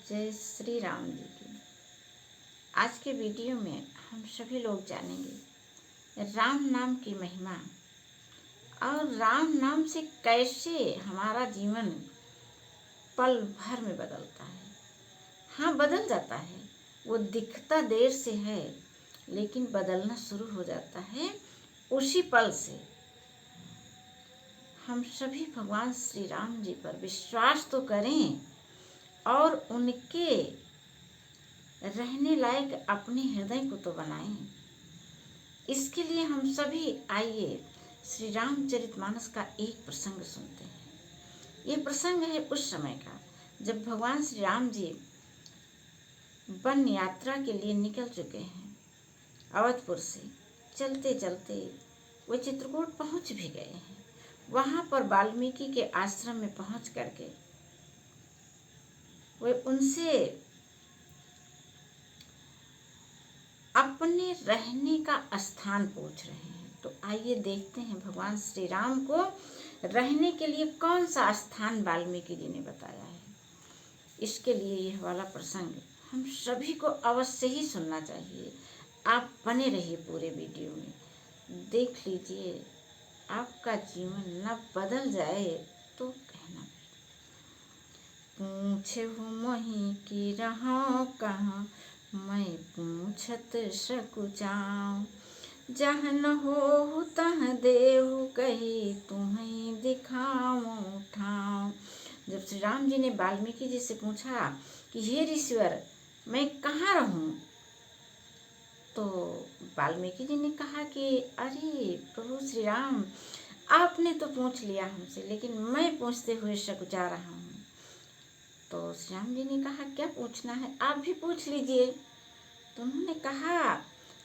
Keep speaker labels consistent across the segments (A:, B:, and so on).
A: जय श्री राम जी की। आज के वीडियो में हम सभी लोग जानेंगे राम नाम की महिमा और राम नाम से कैसे हमारा जीवन पल भर में बदलता है। हाँ, बदल जाता है, वो दिखता देर से है लेकिन बदलना शुरू हो जाता है उसी पल से। हम सभी भगवान श्री राम जी पर विश्वास तो करें और उनके रहने लायक अपने हृदय को तो बनाएं। इसके लिए हम सभी आइए श्री रामचरितमानस का एक प्रसंग सुनते हैं। ये प्रसंग है उस समय का जब भगवान श्री राम जी वन यात्रा के लिए निकल चुके हैं। अवधपुर से चलते चलते वो चित्रकूट पहुंच भी गए हैं। वहां पर वाल्मीकि के आश्रम में पहुंच करके वे उनसे अपने रहने का स्थान पूछ रहे हैं। तो आइए देखते हैं भगवान श्री राम को रहने के लिए कौन सा स्थान वाल्मीकि जी ने बताया है। इसके लिए यह वाला प्रसंग हम सभी को अवश्य ही सुनना चाहिए। आप बने रहिए पूरे वीडियो में, देख लीजिए, आपका जीवन न बदल जाए तो कहना। पूछे हो मोहि की रहो कहाँ, मैं पूछत सकुचाऊं। जहाँ न हो तह देहु कही, तुम्हें दिखाऊं ठाऊं। जब श्री राम जी ने वाल्मीकि जी से पूछा कि हे ऋषिवर, मैं कहाँ रहूं, तो वाल्मीकि जी ने कहा कि अरे प्रभु श्री राम, आपने तो पूछ लिया हमसे, लेकिन मैं पूछते हुए सकुचा रहा हूँ। तो श्री राम जी ने कहा क्या पूछना है, आप भी पूछ लीजिए। तो उन्होंने कहा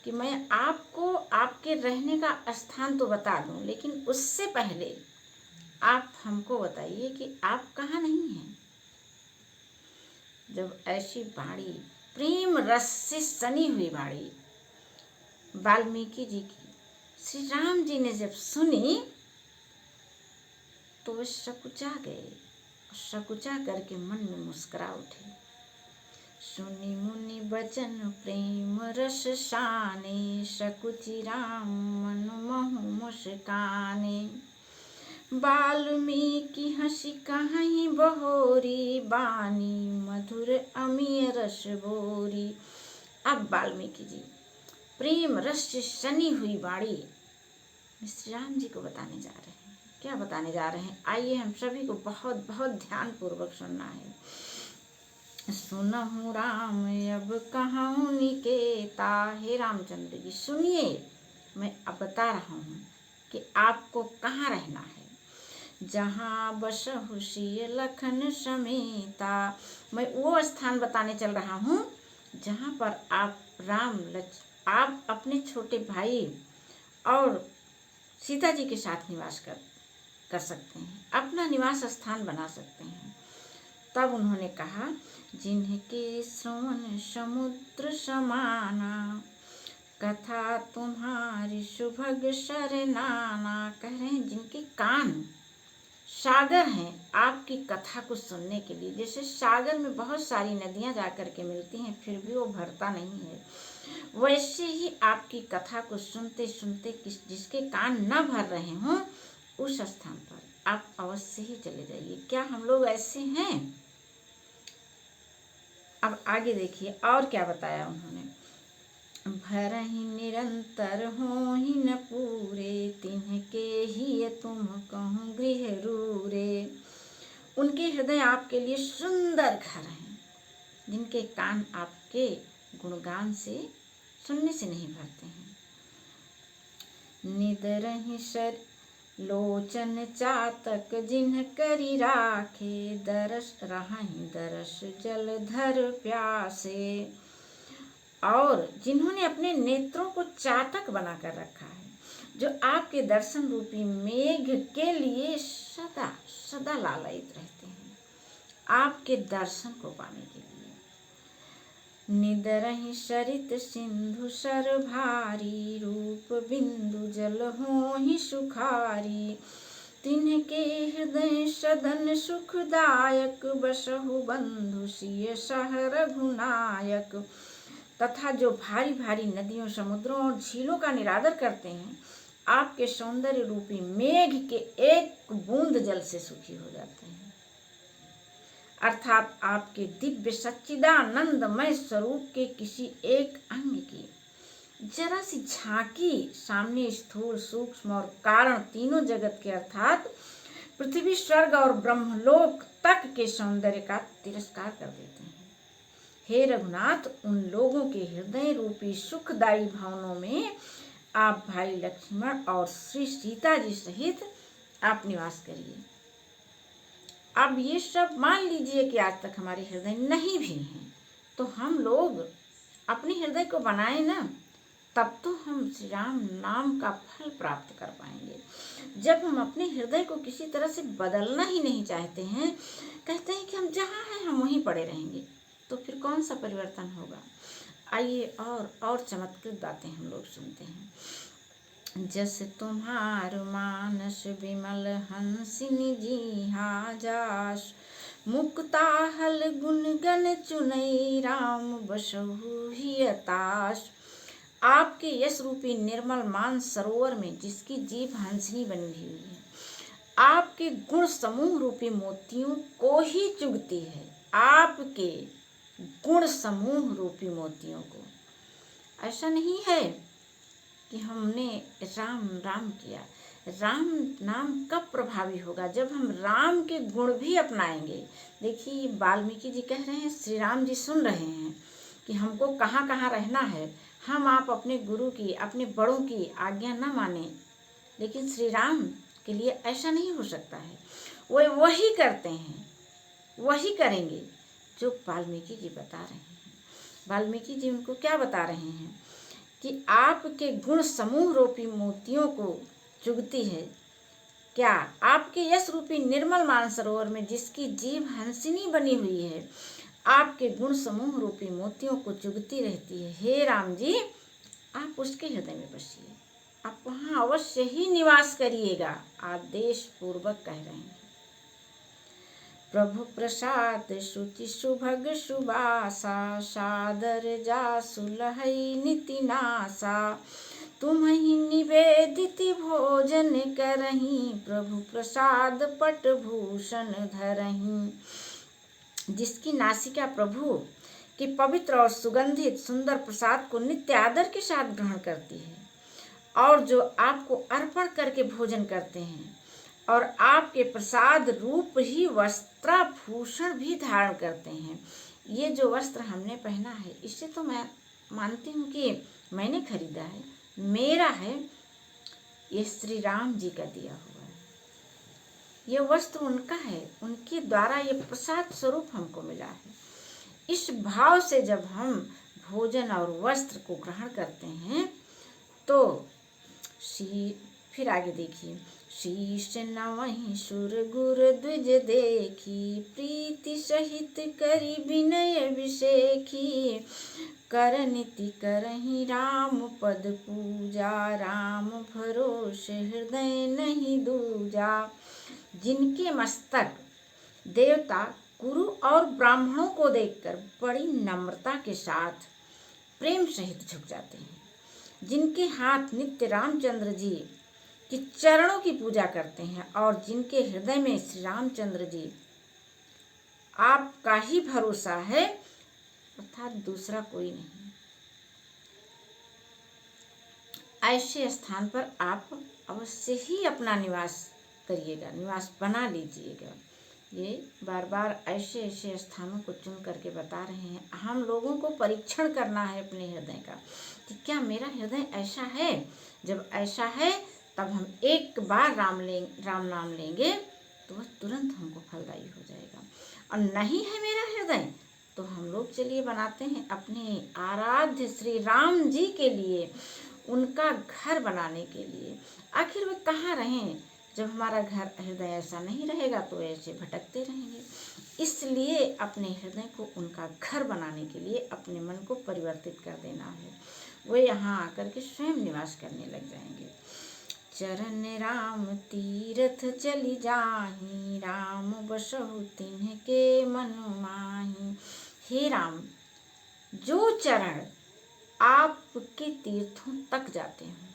A: कि मैं आपको आपके रहने का स्थान तो बता दूं, लेकिन उससे पहले आप हमको बताइए कि आप कहाँ नहीं हैं। जब ऐसी वाणी, प्रेम रस से सनी हुई वाणी वाल्मीकि जी की श्री राम जी ने जब सुनी तो वे सकुचा गए। सकुचा करके मन में मुस्कुरा उठे। सुनी मुनि बचन प्रेम रस शाने, सकुचि राम मन महु मुस्काने। वाल्मीकि हंसी कहीं बहोरी, बानी मधुर अमीय रस बोरी। अब वाल्मीकि जी प्रेम रस से सनी हुई वाणी श्री राम जी को बताने जा रहे हैं। क्या बताने जा रहे हैं, आइए हम सभी को बहुत बहुत ध्यान पूर्वक सुनना है। सुनहु राम अब कहूँ निकेता। हे रामचंद्र जी सुनिए, मैं अब बता रहा हूँ कि आपको कहाँ रहना है। जहाँ बसहु सिय लखन समेता। मैं वो स्थान बताने चल रहा हूँ जहाँ पर आप आप अपने छोटे भाई और सीता जी के साथ निवास कर सकते हैं, अपना निवास स्थान बना सकते हैं। तब उन्होंने कहा, जिनके श्रवण समुद्र समाना, कथा तुम्हारी सुभग सरनाना। कह रहे हैं जिनके कान सागर हैं आपकी कथा को सुनने के लिए। जैसे सागर में बहुत सारी नदियां जाकर के मिलती हैं फिर भी वो भरता नहीं है, वैसे ही आपकी कथा को सुनते सुनते जिसके कान न भर रहे हों उस स्थान पर आप अवश्य ही चले जाइए। क्या हम लोग ऐसे हैं? अब आगे देखिए और क्या बताया उन्होंने। भरहि निरंतर होहि न पूरे, तिन्हके ही तुम कहूँ गृह रूरे। उनके हृदय आपके लिए सुंदर घर हैं, जिनके कान आपके गुणगान से सुनने से नहीं भरते हैं। निदरहि सर लोचन चातक, जिन्ह करी राखे, दरस रहहि दरस जलधर प्यासे। और जिन्होंने अपने नेत्रों को चातक बनाकर रखा है, जो आपके दर्शन रूपी मेघ के लिए सदा सदा लालायित रहते हैं, आपके दर्शन को पाने के लिए। निदरहि सरित सिंधु सर भारी, रूप बिंदु जल होहि सुखारी। तिनके हृदय सदन सुखदायक, बसहु बंधु सिय सह रघुनायक। तथा जो भारी भारी नदियों, समुद्रों और झीलों का निरादर करते हैं, आपके सौंदर्य रूपी मेघ के एक बूंद जल से सुखी हो जाते हैं। अर्थात आपके दिव्य सच्चिदानंदमय स्वरूप के किसी एक अंग की जरा सी झांकी सामने स्थूल, सूक्ष्म और कारण तीनों जगत के अर्थात पृथ्वी, स्वर्ग और ब्रह्मलोक तक के सौंदर्य का तिरस्कार कर देते हैं। हे रघुनाथ, उन लोगों के हृदय रूपी सुखदायी भवनों में आप भाई लक्ष्मण और श्री सीता जी सहित आप निवास करिए। अब ये सब मान लीजिए कि आज तक हमारे हृदय नहीं भी हैं, तो हम लोग अपने हृदय को बनाए ना, तब तो हम श्री राम नाम का फल प्राप्त कर पाएंगे। जब हम अपने हृदय को किसी तरह से बदलना ही नहीं चाहते हैं, कहते हैं कि हम जहाँ हैं हम वहीं पड़े रहेंगे, तो फिर कौन सा परिवर्तन होगा। आइए और चमत्कृत बातें हम लोग सुनते हैं। जस तुम्हार मानस विमल हंसिनी जी जास, मुक्ता हल गुण गण चुनई राम बसहु हियतास। आपके यश रूपी निर्मल मान सरोवर में जिसकी जीभ हंसनी बनी हुई है, आपके गुण समूह रूपी मोतियों को ही चुगती है। आपके गुण समूह रूपी मोतियों को, ऐसा नहीं है कि हमने राम राम किया। राम नाम कब प्रभावी होगा? जब हम राम के गुण भी अपनाएंगे। देखिए, वाल्मीकि जी कह रहे हैं, श्री राम जी सुन रहे हैं कि हमको कहाँ कहाँ रहना है। हम आप अपने गुरु की, अपने बड़ों की आज्ञा न माने, लेकिन श्री राम के लिए ऐसा नहीं हो सकता है। वो वही करते हैं, वही करेंगे जो वाल्मीकि जी बता रहे हैं। वाल्मीकि जी उनको क्या बता रहे हैं कि आपके गुण समूह रूपी मोतियों को चुगती है। क्या? आपके यश रूपी निर्मल मानसरोवर में जिसकी जीभ हंसिनी बनी हुई है, आपके गुण समूह रूपी मोतियों को चुगती रहती है। हे राम जी, आप उसके हृदय में बसिए, आप वहाँ अवश्य ही निवास करिएगा। आदेश पूर्वक कह रहे हैं। प्रभु प्रसाद शुचि सुभग सुबासा, सादर जासु लहई निति नासा। तुम्हि निवेदित भोजन करही, प्रभु प्रसाद पट भूषण धरही। जिसकी नासिका प्रभु के पवित्र और सुगंधित सुंदर प्रसाद को नित्य आदर के साथ ग्रहण करती है, और जो आपको अर्पण करके भोजन करते हैं और आपके प्रसाद रूप ही वस्त्राभूषण भी धारण करते हैं। ये जो वस्त्र हमने पहना है, इससे तो मैं मानती हूँ कि मैंने खरीदा है, मेरा है, ये श्री राम जी का दिया हुआ है। ये वस्त्र उनका है, उनके द्वारा ये प्रसाद स्वरूप हमको मिला है। इस भाव से जब हम भोजन और वस्त्र को ग्रहण करते हैं, तो फिर आगे देखिए, शीश नवहि सुर गुर द्विज देखी, प्रीति सहित करी विनय विषेखी। कर नीति करहि राम पद पूजा, राम भरोसे हृदय नहीं दूजा। जिनके मस्तक देवता, गुरु और ब्राह्मणों को देखकर बड़ी नम्रता के साथ प्रेम सहित झुक जाते हैं, जिनके हाथ नित्य रामचंद्र जी के चरणों की पूजा करते हैं, और जिनके हृदय में श्री रामचंद्र जी आपका ही भरोसा है, अर्थात दूसरा कोई नहीं, ऐसे स्थान पर आप अवश्य ही अपना निवास करिएगा, निवास बना लीजिएगा। ये बार बार ऐसे ऐसे स्थानों को चुन करके बता रहे हैं। हम लोगों को परीक्षण करना है अपने हृदय का कि क्या मेरा हृदय ऐसा है। जब ऐसा है तब हम एक बार राम नाम लेंगे तो वह तुरंत हमको फलदायी हो जाएगा। और नहीं है मेरा हृदय, तो हम लोग चलिए बनाते हैं अपने आराध्य श्री राम जी के लिए, उनका घर बनाने के लिए। आखिर वे कहाँ रहें जब हमारा घर हृदय ऐसा नहीं रहेगा, तो ऐसे भटकते रहेंगे। इसलिए अपने हृदय को उनका घर बनाने के लिए अपने मन को परिवर्तित कर देना है। वे यहाँ आकर के स्वयं निवास करने लग जाएंगे। चरण राम तीरथ चली जाहि, राम बसहु तिन्हके मन माहि। हे राम, जो चरण आपके तीर्थों तक जाते हैं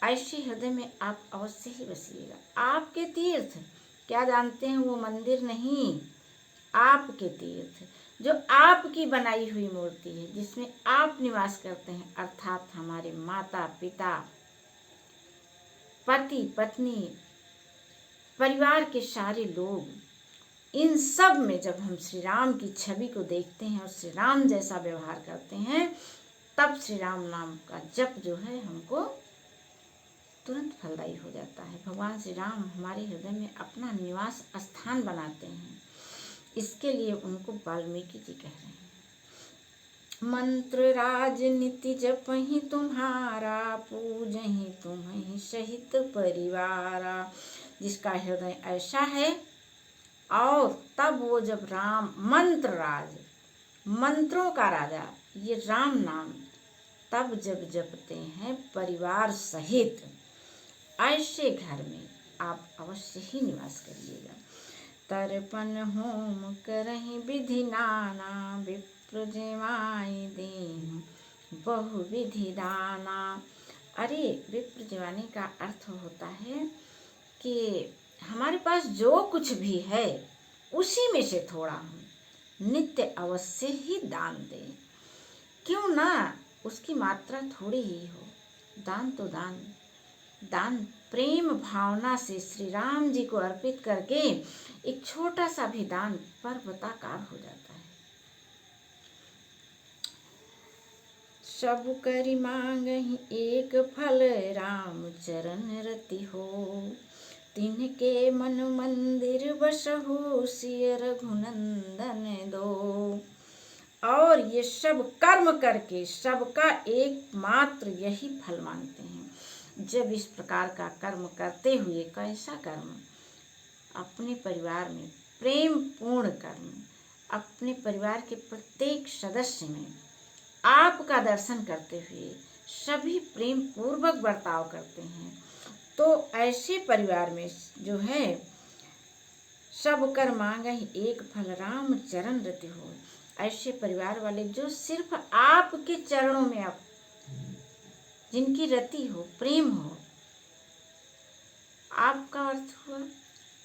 A: ऐसे हृदय में आप अवश्य ही बसिएगा। आपके तीर्थ क्या जानते हैं, वो मंदिर नहीं, आपके तीर्थ जो आपकी बनाई हुई मूर्ति है, जिसमें आप निवास करते हैं, अर्थात हमारे माता पिता, पति पत्नी, परिवार के सारे लोग, इन सब में जब हम श्री राम की छवि को देखते हैं और श्री राम जैसा व्यवहार करते हैं, तब श्री राम नाम का जप जो है हमको तुरंत फलदायी हो जाता है। भगवान श्री राम हमारे हृदय में अपना निवास स्थान बनाते हैं। इसके लिए उनको वाल्मीकि जी कह रहे हैं। मंत्र राजनीति जपहि तुम्हारा, पूजहि तुम्हि सहित परिवारा। जिसका हृदय ऐसा है, और तब वो जब राम मंत्र राज, मंत्रों का राजा ये राम नाम तब जब जपते हैं परिवार सहित, ऐसे घर में आप अवश्य ही निवास करिएगा। तर्पण होम करहि विधि नाना, विप्र जेवाई देहु बहु विधि दाना। अरे विप्र जेवानी का अर्थ होता है कि हमारे पास जो कुछ भी है उसी में से थोड़ा हम नित्य अवश्य ही दान दें। क्यों ना उसकी मात्रा थोड़ी ही हो, दान तो दान, दान प्रेम भावना से श्री राम जी को अर्पित करके एक छोटा सा भी दान पर्वताकार हो जाता है। सब करि मांगहि एक फल, राम चरण रति हो, तिनके मन मंदिर बसहु, सिय रघुनंदन दो। और ये सब कर्म करके सबका एकमात्र यही फल मांगते हैं। जब इस प्रकार का कर्म करते हुए, कैसा कर्म, अपने परिवार में प्रेम पूर्ण कर्म, अपने परिवार के प्रत्येक सदस्य में आपका दर्शन करते हुए सभी प्रेम पूर्वक बर्ताव करते हैं, तो ऐसे परिवार में जो है सब कर मांगहि एक फल, राम चरण रति हो। ऐसे परिवार वाले जो सिर्फ आपके चरणों में आप जिनकी रति हो, प्रेम हो, आपका अर्थ हुआ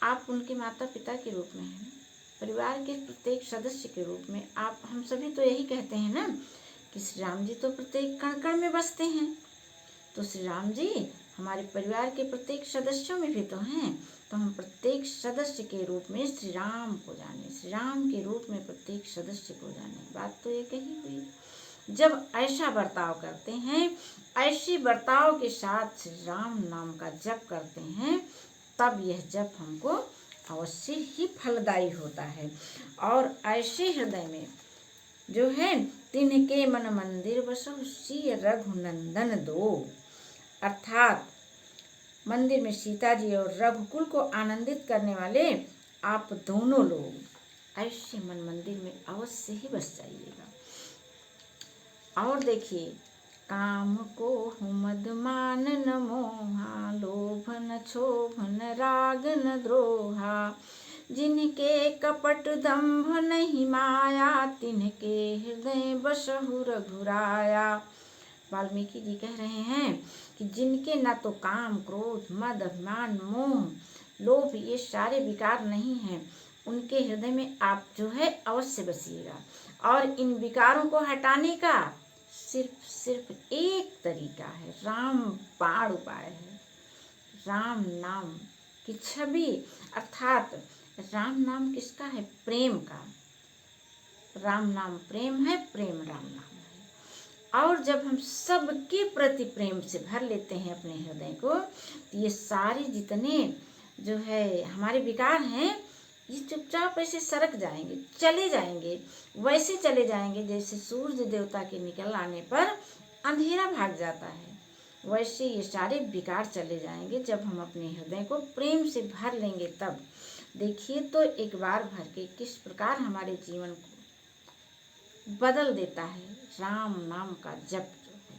A: आप उनके माता पिता के रूप में हैं, परिवार के प्रत्येक सदस्य के रूप में आप। हम सभी तो यही कहते हैं ना कि श्री राम जी तो प्रत्येक कण कण में बसते हैं, तो श्री राम जी हमारे परिवार के प्रत्येक सदस्यों में भी तो हैं। तो हम प्रत्येक सदस्य के रूप में श्री राम को जाने, श्री राम के रूप में प्रत्येक सदस्य को जाने। बात तो ये कही हुई। जब ऐसा बर्ताव करते हैं, ऐसे बर्ताव के साथ श्री राम नाम का जप करते हैं, तब यह जप हमको अवश्य ही फलदायी होता है। और ऐसे हृदय में जो है तिनके मन मंदिर बसहु, सिय रघुनंदन दो। अर्थात मंदिर में सीता जी और रघुकुल को आनंदित करने वाले आप दोनों लोग ऐसे मन मंदिर में अवश्य ही बस जाइएगा। और देखिए, काम को मद मान न मोहा, लोभ न क्षोभ न राग न द्रोहा, जिनके कपट दंभ नहीं माया, तिनके हृदय बसहु रघुराया। वाल्मीकि जी कह रहे हैं कि जिनके न तो काम, क्रोध, मद, अभिमान, मोह, लोभ ये सारे विकार नहीं हैं, उनके हृदय में आप जो है अवश्य बसिएगा। और इन विकारों को हटाने का सिर्फ एक तरीका है, राम बाण उपाय है। राम नाम की छवि, अर्थात राम नाम किसका है, प्रेम का। राम नाम प्रेम है, प्रेम राम नाम है। और जब हम सबके प्रति प्रेम से भर लेते हैं अपने हृदय को, तो ये सारे जितने जो है हमारे विकार हैं, ये चुपचाप ऐसे सरक जाएंगे, चले जाएंगे। वैसे चले जाएंगे जैसे सूर्य देवता के निकल आने पर अंधेरा भाग जाता है, वैसे ये सारे विकार चले जाएंगे जब हम अपने हृदय को प्रेम से भर लेंगे। तब देखिए तो एक बार भर के किस प्रकार हमारे जीवन को बदल देता है राम नाम का जप। जो है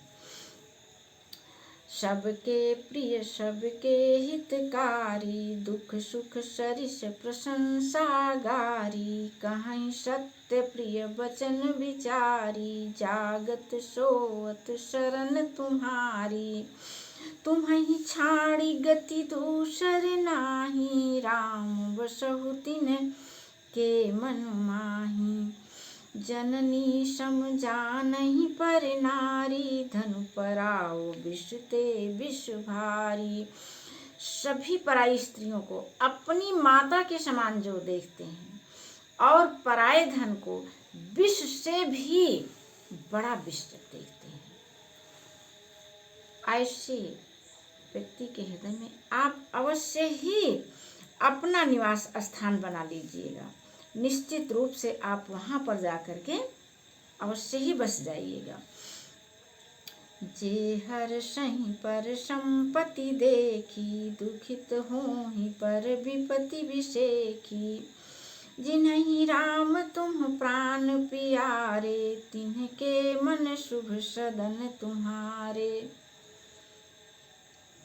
A: सबके प्रिय सबके हितकारी, दुख सुख सरिस प्रशंसा गारी, कहीं सत्य प्रिय वचन विचारी, जागत सोवत शरण तुम्हारी। तुम्हीं छाड़ी गति दूसर नाही, राम बसहु तिन के मन माही। जननी समझानहि पर नारी, धनु पराओ विष ते विष भारी। सभी पराई स्त्रियों को अपनी माता के समान जो देखते हैं और पराये धन को विष से भी बड़ा विष देखते हैं, ऐसे व्यक्ति के हृदय में आप अवश्य ही अपना निवास स्थान बना लीजिएगा। निश्चित रूप से आप वहाँ पर जाकर के अवश्य ही बस जाइएगा। जे हर सही पर संपत्ति देखी, दुखित होहि पर विपत्ति विसेखी। जिन्हीं राम तुम प्राण प्यारे, तिनके मन शुभ सदन तुम्हारे।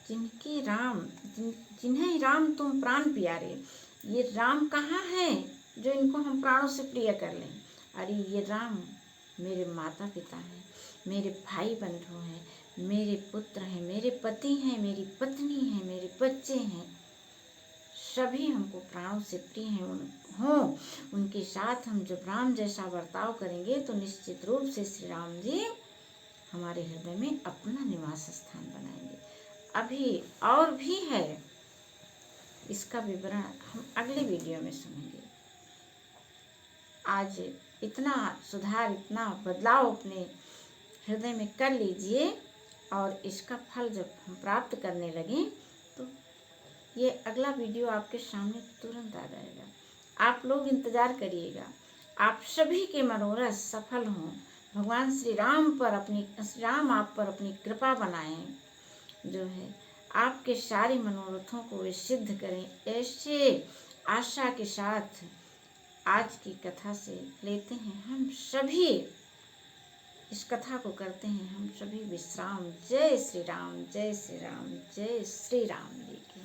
A: जिन्हें राम तुम प्राण प्यारे, ये राम कहाँ है जो इनको हम प्राणों से प्रिय कर लें। अरे ये राम मेरे माता पिता हैं, मेरे भाई बंधु हैं, मेरे पुत्र हैं, मेरे पति हैं, मेरी पत्नी है, मेरे बच्चे हैं, सभी हमको प्राणों से प्रिय हैं। उनके साथ हम जब राम जैसा बर्ताव करेंगे तो निश्चित रूप से श्री राम जी हमारे हृदय में अपना निवास स्थान बनाएंगे। अभी और भी है, इसका विवरण हम अगले वीडियो में सुनेंगे। आज इतना सुधार, इतना बदलाव अपने हृदय में कर लीजिए और इसका फल जब हम प्राप्त करने लगें तो ये अगला वीडियो आपके सामने तुरंत आ जाएगा। आप लोग इंतज़ार करिएगा। आप सभी के मनोरथ सफल हों। भगवान श्री राम आप पर अपनी कृपा बनाएं, जो है आपके सारे मनोरथों को वे सिद्ध करें। ऐसे आशा के साथ आज की कथा से लेते हैं हम सभी, इस कथा को करते हैं हम सभी विश्राम। जय श्री राम, जय श्री राम, जय श्री राम जी की।